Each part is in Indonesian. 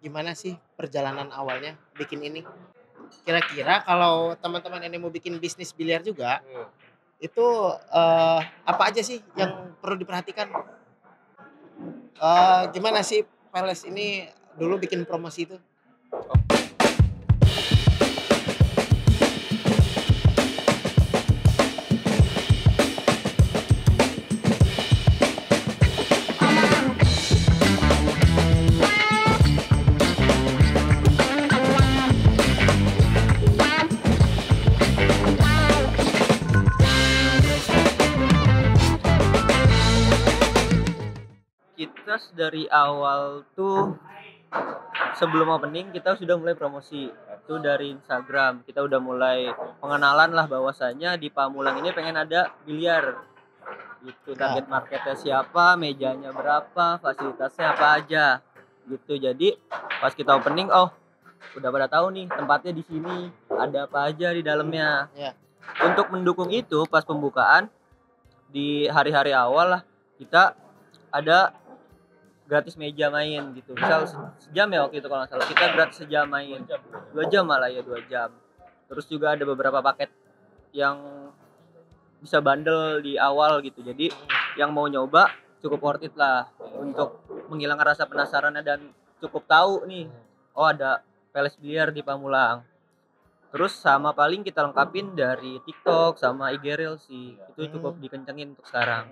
gimana sih perjalanan awalnya bikin ini? Kira-kira kalau teman-teman ini mau bikin bisnis biliar juga, itu, apa aja sih yang perlu diperhatikan? Gimana sih Peles ini dulu bikin promosi itu? Kita dari awal tuh sebelum opening kita sudah mulai promosi itu dari Instagram. Kita udah mulai pengenalan lah bahwasanya di Pamulang ini pengen ada biliar. Gitu, target marketnya siapa, mejanya berapa, fasilitasnya apa aja. Gitu. Jadi pas kita opening, oh udah pada tahu nih tempatnya di sini, ada apa aja di dalamnya. Ya. Untuk mendukung itu pas pembukaan di hari-hari awal lah kita ada gratis meja main gitu. Misal sejam ya waktu itu kalau nggak salah. Kita gratis sejam main. 2 jam malah ya 2 jam. Terus juga ada beberapa paket yang bisa bandel di awal gitu. Jadi yang mau nyoba cukup worth it lah untuk menghilangkan rasa penasarannya dan cukup tahu nih, oh ada Peles Biliar di Pamulang. Terus sama paling kita lengkapin dari TikTok sama IG Reels sih. Itu cukup dikencengin untuk sekarang.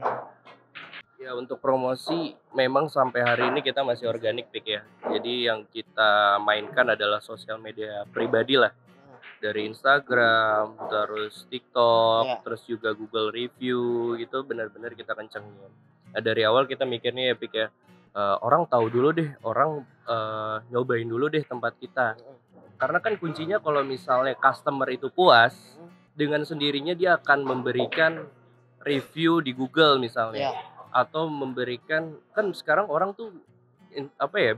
Ya untuk promosi memang sampai hari ini kita masih organik Pik ya. Jadi yang kita mainkan adalah sosial media pribadi lah. Dari Instagram, terus TikTok, terus juga Google Review gitu benar-benar kita kencengin. Nah, dari awal kita mikirnya ya Pik ya, orang tahu dulu deh, orang nyobain dulu deh tempat kita. Karena kan kuncinya kalau misalnya customer itu puas, dengan sendirinya dia akan memberikan review di Google misalnya. Atau memberikan, kan sekarang orang tuh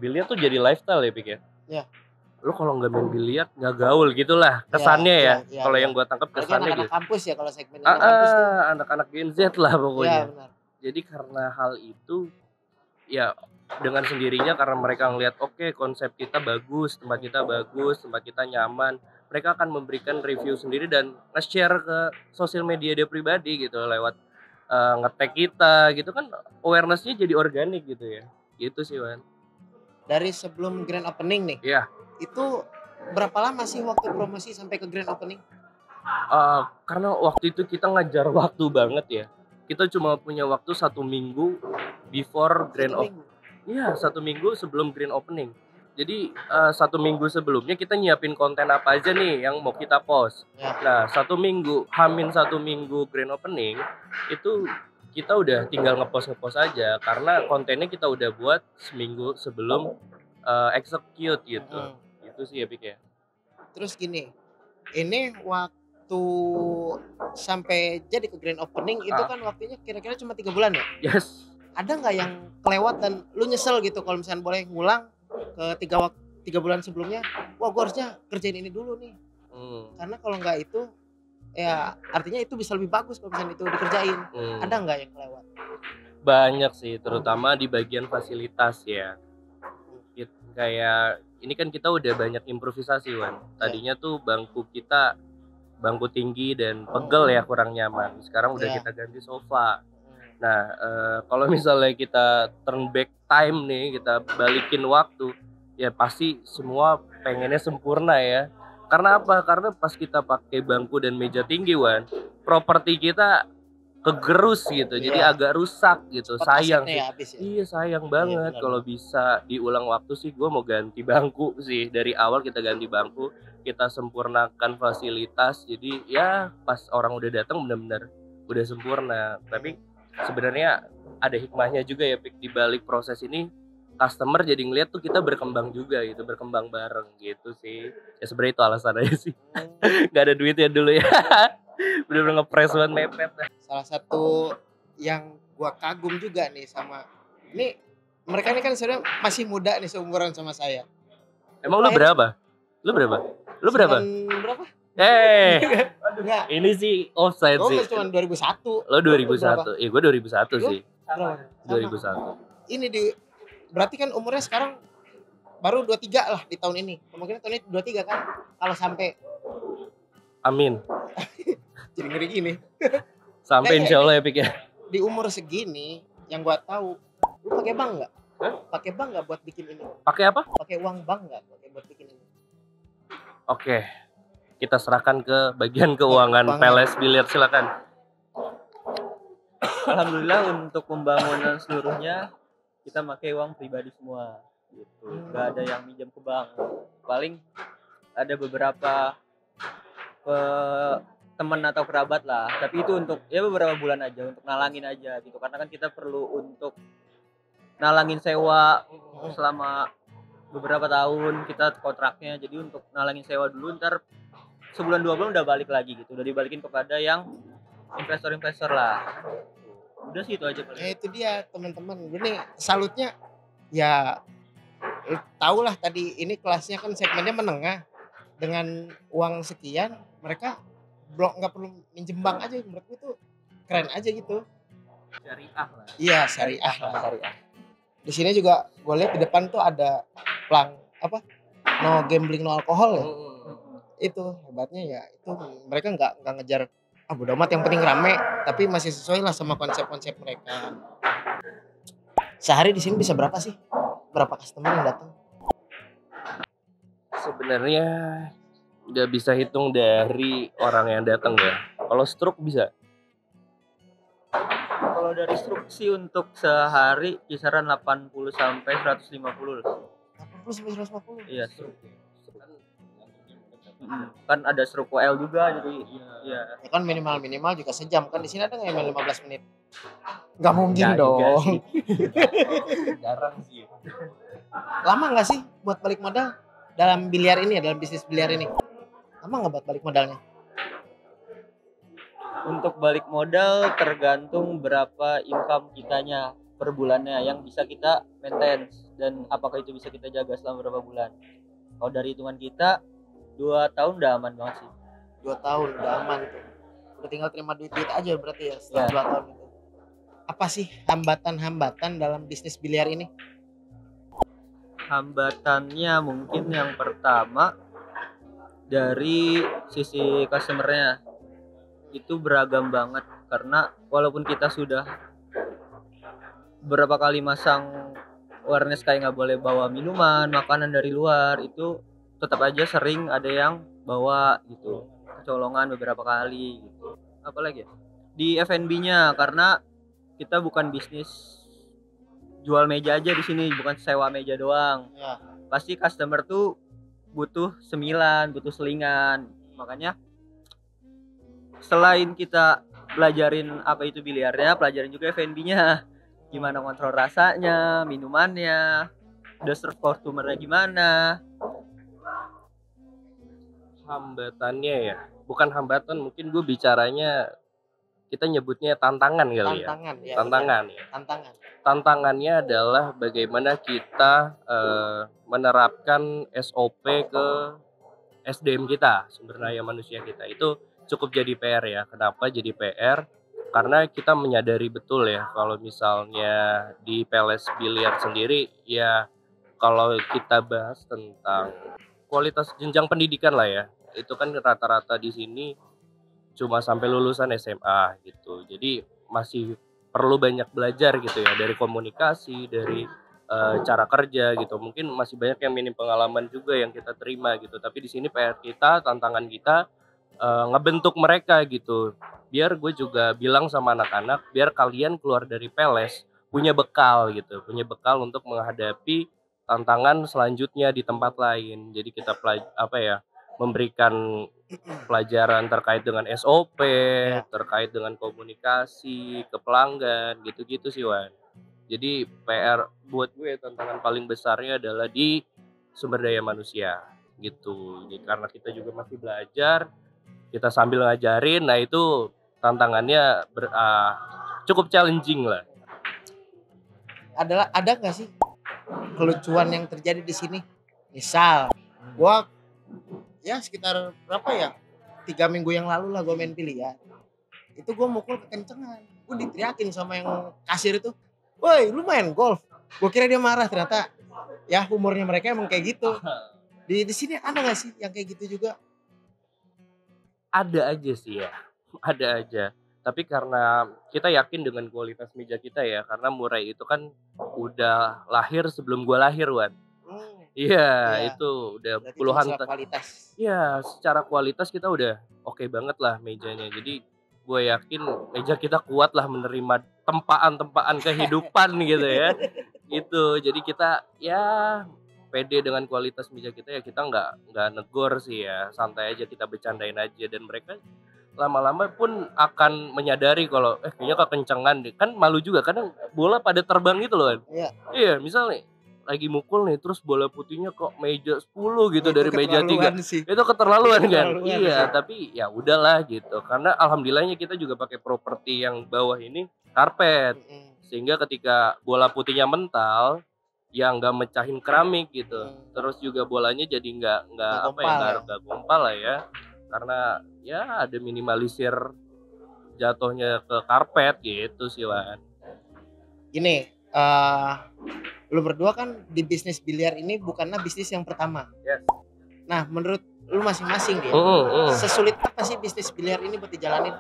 biliar tuh jadi lifestyle ya Pik ya. Iya. Lo kalau nggak main biliar nggak gaul gitulah kesannya ya. Kalau yang gua tangkap kesannya anak-anak gitu. kampus ya kalau segmen anak kampus tuh. Anak-anak Gen Z lah pokoknya. Iya benar. Jadi karena hal itu ya dengan sendirinya karena mereka ngelihat oke, konsep kita bagus, tempat kita nyaman, mereka akan memberikan review sendiri dan nge-share ke sosial media dia pribadi gitu lewat nge-tag kita gitu kan, awareness-nya jadi organik gitu ya. Gitu sih, Wan. Dari sebelum grand opening nih. Iya. Itu berapa lama sih waktu promosi sampai ke grand opening? Karena waktu itu kita ngajar waktu banget ya. Kita cuma punya waktu 1 minggu before grand opening. Iya, 1 minggu sebelum grand opening. Jadi 1 minggu sebelumnya kita nyiapin konten apa aja nih yang mau kita post. Nah 1 minggu, H-1 minggu grand opening itu kita udah tinggal ngepost aja karena kontennya kita udah buat seminggu sebelum execute gitu. Itu sih ya Pik ya. Terus gini, ini waktu sampai jadi ke grand opening itu kan waktunya kira-kira cuma 3 bulan ya? Yes. Ada nggak yang kelewat dan lu nyesel gitu kalau misalnya boleh ngulang ke 3 bulan sebelumnya, wah gue harusnya kerjain ini dulu nih. Karena kalau nggak itu, ya artinya itu bisa lebih bagus kalau misalnya itu dikerjain. Ada nggak yang kelewat? Banyak sih, terutama di bagian fasilitas ya. Kayak ini kan kita udah banyak improvisasi Wan. Tadinya tuh bangku kita bangku tinggi dan pegel ya, kurang nyaman. Sekarang udah kita ganti sofa. Nah, kalau misalnya kita turn back time nih, kita balikin waktu, ya pasti semua pengennya sempurna ya. Karena apa? Karena pas kita pakai bangku dan meja tinggi, Wan, properti kita kegerus gitu, jadi agak rusak gitu. Sayang sih. Ya? Iya sayang banget. Kalau bisa diulang waktu sih, gue mau ganti bangku sih. Dari awal kita ganti bangku, kita sempurnakan fasilitas. Jadi ya pas orang udah datang benar-benar udah sempurna. Tapi sebenarnya ada hikmahnya juga ya Pik, di balik proses ini customer jadi ngeliat tuh kita berkembang juga gitu, berkembang bareng gitu sih. Ya sebenarnya itu alasan aja sih. Gak ada duitnya dulu ya. Bener-bener ngepres banget mepet. Salah satu yang gua kagum juga nih sama ini, mereka ini kan sebenarnya masih muda nih, seumuran sama saya. Emang lu berapa? Lu berapa? Berapa? Ini sih offside sih. Gue cuma 2001. Lo 2001. Iya, gue 2001 sih. Berapa? 2001. Ini berarti kan umurnya sekarang baru 23 lah di tahun ini. Kemungkinan tahun ini 23 kan. Kalau sampai Amin. jadi ngeri gini. Sampai insya Allah ya Pik ya. Di umur segini yang gua tahu, lu pakai bank nggak? Pakai bank nggak buat bikin ini? Pakai apa? Pakai uang bank nggak buat bikin ini? Oke. Kita serahkan ke bagian keuangan PLS Biliar, silakan. Alhamdulillah untuk pembangunan seluruhnya kita pakai uang pribadi semua gitu. Gak ada yang minjem ke bank. Paling ada beberapa teman atau kerabat lah, tapi itu untuk ya beberapa bulan aja, untuk nalangin aja gitu, karena kan kita perlu untuk nalangin sewa selama beberapa tahun kita kontraknya, jadi untuk nalangin sewa dulu, ntar sebulan 2 bulan udah balik lagi gitu, udah dibalikin kepada yang investor lah. Udah sih itu aja paling. Itu dia teman-teman, gini salutnya ya, tau lah tadi ini kelasnya kan segmennya menengah, dengan uang sekian mereka nggak perlu minjem bank aja, menurut gue tuh keren aja gitu. Syariah lah. Iya syariah lah. Di sini juga gue lihat di depan tuh ada plang apa, no gambling no alkohol ya. Itu hebatnya ya, itu mereka nggak ngejar bodo amat yang penting rame, tapi masih sesuai lah sama konsep-konsep mereka. Sehari di sini bisa berapa sih? Berapa customer yang datang? Sebenarnya nggak bisa hitung dari orang yang datang ya. Kalau stroke bisa. Kalau dari stroke sih untuk sehari kisaran 80 sampai 150. 80 sampai 150. Iya, stroke. Kan ada stroke WL juga, jadi iya. Ya kan minimal juga sejam, kan di sini ada nggak yang 15 menit? Nggak mungkin Nggak dong. Jarang sih. Lama nggak sih buat balik modal dalam biliar ini ya, dalam bisnis biliar ini? Lama nggak buat balik modalnya? Untuk balik modal tergantung berapa income kitanya per bulannya yang bisa kita maintain, dan apakah itu bisa kita jaga selama berapa bulan. Kalau dari hitungan kita 2 tahun udah aman banget sih. 2 tahun udah aman tuh. Udah tinggal terima duit aja berarti ya setelah 2 tahun itu. Apa sih hambatan-hambatan dalam bisnis biliar ini? Hambatannya mungkin yang pertama dari sisi customernya itu beragam banget, karena walaupun kita sudah berapa kali masang awareness kayak nggak boleh bawa minuman, makanan dari luar, itu tetap aja sering ada yang bawa gitu, kecolongan beberapa kali gitu. Apalagi ya? Di F&B-nya, karena kita bukan bisnis jual meja aja di sini, bukan sewa meja doang. Ya. Pasti customer tuh butuh semilan, butuh selingan. Makanya selain kita pelajarin apa itu biliarnya, pelajarin juga F&B-nya. Gimana kontrol rasanya, minumannya, udah serve customer-nya gimana. Hambatannya ya, bukan hambatan, mungkin gue bicaranya kita nyebutnya tantangan kali ya. Tantangan. Tantangannya adalah bagaimana kita menerapkan SOP ke SDM kita, sumber daya manusia kita. Itu cukup jadi PR ya. Kenapa jadi PR? Karena kita menyadari betul ya, kalau misalnya di PLS Biliar sendiri ya, kalau kita bahas tentang kualitas jenjang pendidikan lah ya, itu kan rata-rata di sini cuma sampai lulusan SMA gitu. Jadi masih perlu banyak belajar gitu ya, dari komunikasi, dari cara kerja gitu. Mungkin masih banyak yang minim pengalaman juga yang kita terima gitu. Tapi di sini PR kita, tantangan kita ngebentuk mereka gitu. Biar gue juga bilang sama anak-anak, biar kalian keluar dari PLS punya bekal gitu, punya bekal untuk menghadapi tantangan selanjutnya di tempat lain. Jadi kita memberikan pelajaran terkait dengan SOP, terkait dengan komunikasi ke pelanggan, gitu-gitu sih Wan. Jadi PR buat gue, tantangan paling besarnya adalah di sumber daya manusia gitu. Jadi karena kita juga masih belajar, kita sambil ngajarin, nah itu tantangannya cukup challenging lah. Ada nggak sih kelucuan yang terjadi di sini? Misal, gua ya sekitar berapa ya, 3 minggu yang lalu lah gue main biliar. Itu gue mukul kekencengan, gue diteriakin sama yang kasir itu, woi lu main golf. Gue kira dia marah, ternyata ya humornya mereka emang kayak gitu. Di sini ada nggak sih yang kayak gitu juga? Ada aja sih ya, ada aja. Tapi karena kita yakin dengan kualitas meja kita ya, karena Murai itu kan udah lahir sebelum gua lahir, Wan. Iya, Iya. itu udah Berarti itu puluhan masalah kualitas. iya, secara kualitas kita udah oke banget lah mejanya. Jadi gue yakin meja kita kuat lah menerima tempaan-tempaan kehidupan gitu ya. Itu. Jadi kita ya pede dengan kualitas meja kita ya, kita nggak negor sih ya, santai aja, kita bercandain aja, dan mereka lama-lama pun akan menyadari kalau kayaknya kekencengan deh. Kan malu juga kadang bola pada terbang gitu loh kan. Iya. Iya, misal nih lagi mukul nih terus bola putihnya kok meja 10 gitu Itu dari meja 3. keterlaluan sih. Itu keterlaluan kan? Keterlaluan Iya, sih. tapi ya udahlah gitu. Karena alhamdulillahnya kita juga pakai properti yang bawah ini karpet. Sehingga ketika bola putihnya mental, ya nggak mecahin keramik gitu. Terus juga bolanya jadi nggak apa ya, nggak gompal lah ya. Karena ya ada minimalisir jatuhnya ke karpet gitu sih, Wan. Gini, lu berdua kan di bisnis biliar ini bukanlah bisnis yang pertama. Yes. Nah, menurut lu masing-masing dia, sesulit apa sih bisnis biliar ini buat dijalanin?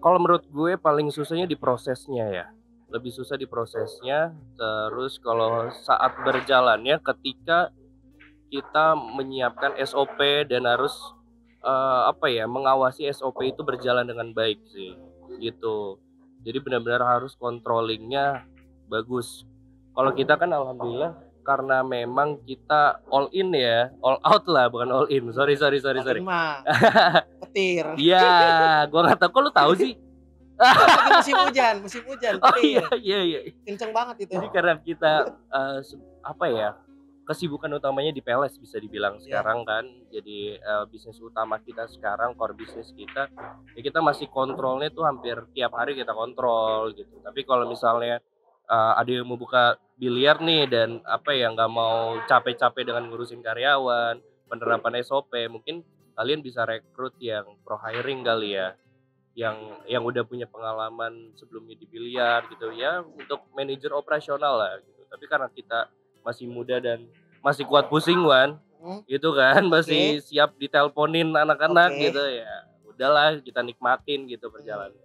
Kalau menurut gue paling susahnya di prosesnya ya. Lebih susah di prosesnya. Terus kalau saat berjalannya, ketika kita menyiapkan SOP dan harus mengawasi SOP itu berjalan dengan baik sih, gitu. Jadi benar-benar harus controllingnya bagus. Kalau kita kan alhamdulillah karena memang kita all in ya, all out lah, bukan all in. Sorry. Petir. Iya, gua nggak tahu. Kok lu tahu sih? Lagi musim hujan. Oh petir. iya. Kenceng banget itu. Jadi karena kita kesibukan utamanya di PLS bisa dibilang sekarang kan. Jadi bisnis utama kita sekarang, core bisnis kita, ya kita masih kontrolnya tuh hampir tiap hari kita kontrol gitu. Tapi kalau misalnya ada yang mau buka biliar nih dan nggak mau capek-capek dengan ngurusin karyawan, penerapan SOP, mungkin kalian bisa rekrut yang pro hiring kali ya, yang udah punya pengalaman sebelumnya di biliar gitu ya, untuk manajer operasional lah gitu. Tapi karena kita masih muda dan masih kuat pusing, Wan, gitu kan, masih siap diteleponin anak-anak gitu ya, udahlah kita nikmatin gitu perjalanan.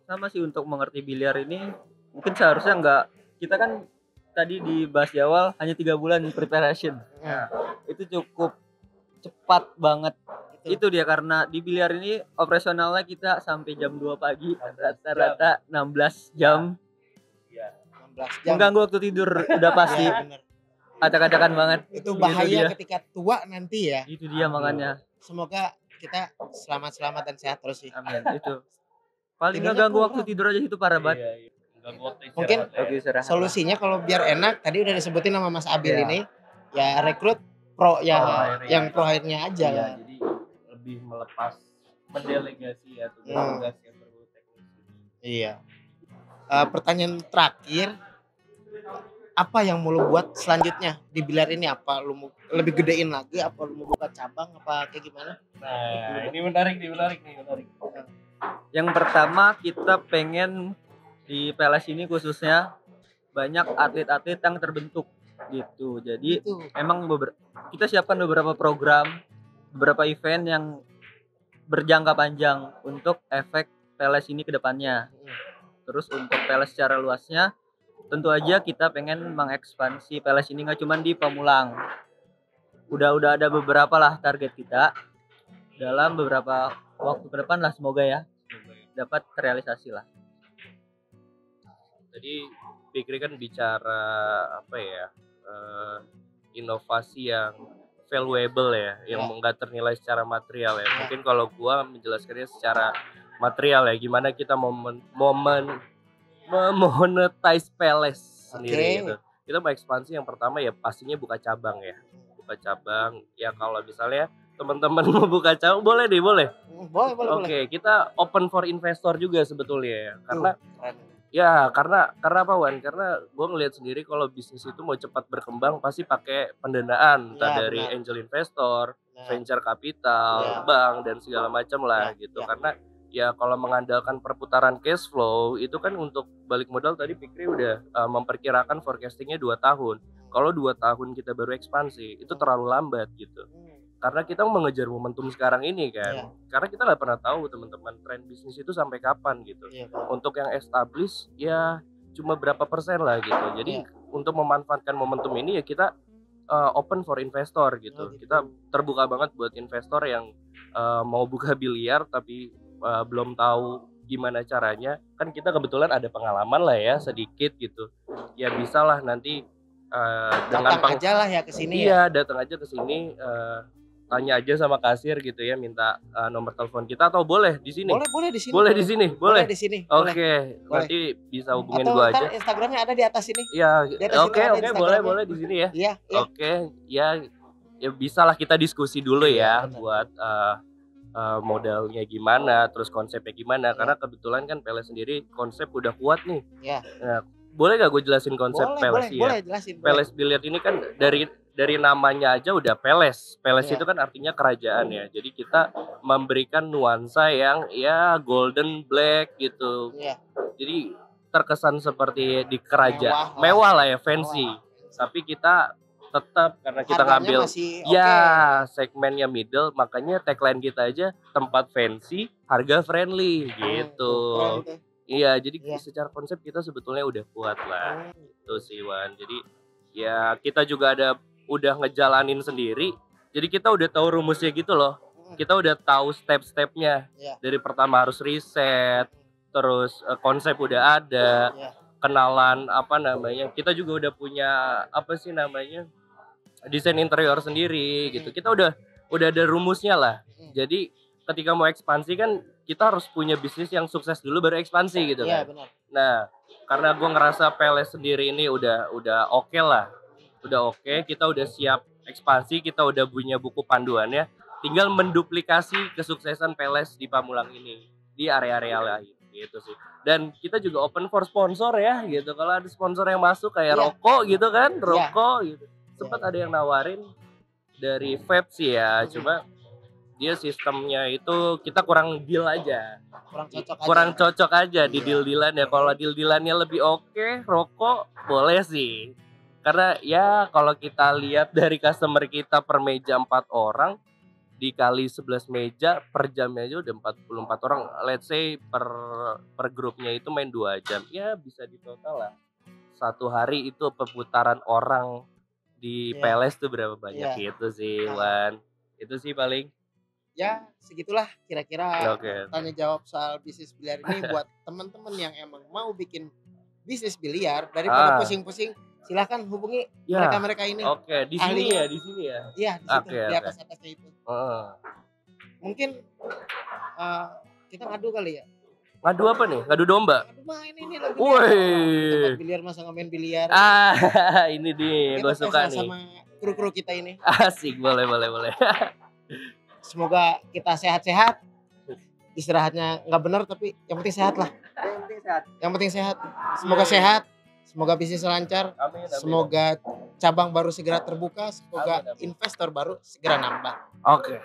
Sama sih, untuk mengerti biliar ini mungkin seharusnya enggak, kita kan tadi dibahas di awal hanya 3 bulan preparation. Itu cukup cepat banget. Itu dia, karena di biliar ini operasionalnya kita sampai jam 2 pagi, rata-rata 16 jam. Iya, 16 jam. Mengganggu waktu tidur udah pasti. Acak-acakan banget. Itu bahaya ketika tua nanti ya. Itu dia makanya. Semoga kita selamat dan sehat terus sih. Amin. Itu paling ngeganggu waktu tidur aja, itu parah banget. Iya. Mungkin solusinya kalau biar enak, tadi udah disebutin nama Mas Abil ini, ya rekrut pro yang pro hire-nya aja lah. Jadi lebih melepas mendelegasi ya tugas yang perlu teknis. Iya. Pertanyaan terakhir, apa yang mau lu buat selanjutnya di biliar ini? Apa lu mau lebih gedein lagi? Apa lu mau buka cabang? Apa kayak gimana? Nah, ini menarik. Yang pertama, kita pengen di PLS ini khususnya banyak atlet-atlet yang terbentuk gitu. Jadi emang kita siapkan beberapa program, beberapa event yang berjangka panjang untuk efek PLS ini ke depannya. Terus untuk PLS secara luasnya, tentu aja kita pengen mengekspansi PLS ini nggak cuma di Pamulang. Udah ada beberapa lah target kita dalam beberapa waktu ke depan lah, semoga ya dapat terrealisasi lah. Tadi Fikri kan bicara inovasi yang valuable ya, yang enggak ternilai secara material ya. Mungkin kalau gua menjelaskannya secara material ya, gimana kita memonetize PLS sendiri gitu. Kita mau ekspansi, yang pertama ya pastinya buka cabang ya. Buka cabang ya, kalau misalnya teman-teman mau buka cabang boleh. Boleh. Oke, kita open for investor juga sebetulnya ya. Karena apa, Wan? Karena gue ngelihat sendiri kalau bisnis itu mau cepat berkembang pasti pakai pendanaan, entah dari angel investor, venture capital, bank dan segala macam lah gitu. Karena ya kalau mengandalkan perputaran cash flow itu kan untuk balik modal, tadi Fikri udah memperkirakan forecastingnya 2 tahun. Kalau 2 tahun kita baru ekspansi itu terlalu lambat gitu. Karena kita mengejar momentum sekarang ini kan. Karena kita nggak pernah tahu teman-teman tren bisnis itu sampai kapan gitu. Untuk yang established ya cuma berapa persen lah gitu. Jadi untuk memanfaatkan momentum ini ya kita open for investor gitu. Kita terbuka banget buat investor yang mau buka biliar tapi belum tahu gimana caranya. Kan kita kebetulan ada pengalaman lah ya sedikit gitu. Ya bisa lah nanti dengan datang aja lah ya ke sini. Iya, datang aja ke sini. Tanya aja sama kasir gitu ya, minta nomor telepon kita atau boleh di sini? Boleh di sini. Boleh di sini, boleh. Di sini. Oke, nanti bisa hubungin gua aja. Instagramnya ada di atas sini. Iya, oke, boleh di sini ya. Iya. Oke, ya bisa lah kita diskusi dulu ya buat modalnya gimana, terus konsepnya gimana. Karena kebetulan kan Peles sendiri konsep udah kuat nih. Iya. Nah, boleh gak gue jelasin konsep Peles ya? Boleh jelasin. Peles Billiard ini kan dari namanya aja udah Peles. Peles itu kan artinya kerajaan ya. Jadi kita memberikan nuansa yang ya golden black gitu. Jadi terkesan seperti di kerajaan. Mewah lah ya, fancy. Tapi kita tetap karena kita ngambil segmennya middle, makanya tagline kita aja tempat fancy, harga friendly gitu. Iya, jadi secara konsep kita sebetulnya udah kuat lah. Itu sih Wan. Jadi ya kita juga udah ngejalanin sendiri. Jadi kita udah tahu rumusnya gitu loh. Kita udah tahu step-stepnya. Dari pertama harus riset, terus konsep udah ada, kenalan kita juga udah punya desain interior sendiri gitu. Kita udah ada rumusnya lah. Jadi ketika mau ekspansi kan kita harus punya bisnis yang sukses dulu baru ekspansi gitu kan. Benar. Nah, karena gue ngerasa Peles sendiri ini udah oke lah. Udah oke, kita udah siap ekspansi, kita udah punya buku panduannya. Tinggal menduplikasi kesuksesan Peles di Pamulang ini di area-area lain gitu sih. Dan kita juga open for sponsor ya gitu. Kalau ada sponsor yang masuk kayak rokok gitu kan, gitu. Sempat ada yang nawarin dari vape sih ya, cuma dia sistemnya itu kita kurang deal aja. Kurang cocok aja di deal-dealan ya. Kalau deal-dealannya lebih oke, rokok boleh sih. Karena ya kalau kita lihat dari customer kita per meja 4 orang dikali 11 meja per jamnya aja udah 44 orang. Let's say per grupnya itu main 2 jam. Ya bisa di total lah. 1 hari itu perputaran orang di Peles tuh berapa banyak gitu sih Wan. Itu sih paling. Ya segitulah kira-kira tanya jawab soal bisnis biliar ini buat teman-teman yang emang mau bikin bisnis biliar daripada pusing-pusing, silahkan hubungi mereka ini. Di sini ya. Iya, di situ di atasnya itu. Mungkin kita ngadu kali ya. Ngadu apa nih? Ngadu domba? Ngadu main ini lagi. Woi. Biliar masa ngamen biliar. Ini nih gue suka nih. Sama kru-kru kita ini. Asik, boleh. Semoga kita sehat-sehat. Istirahatnya nggak benar tapi yang penting sehat lah. Yang penting sehat. Semoga sehat. Semoga bisnis lancar. Amin. Semoga cabang baru segera terbuka. Semoga investor baru segera nambah. Oke,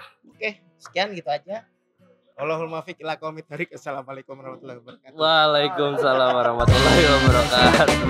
sekian gitu aja. Allahul muwaffiq ila aqwamit thoriq. Assalamualaikum warahmatullahi wabarakatuh. Waalaikumsalam warahmatullahi wabarakatuh.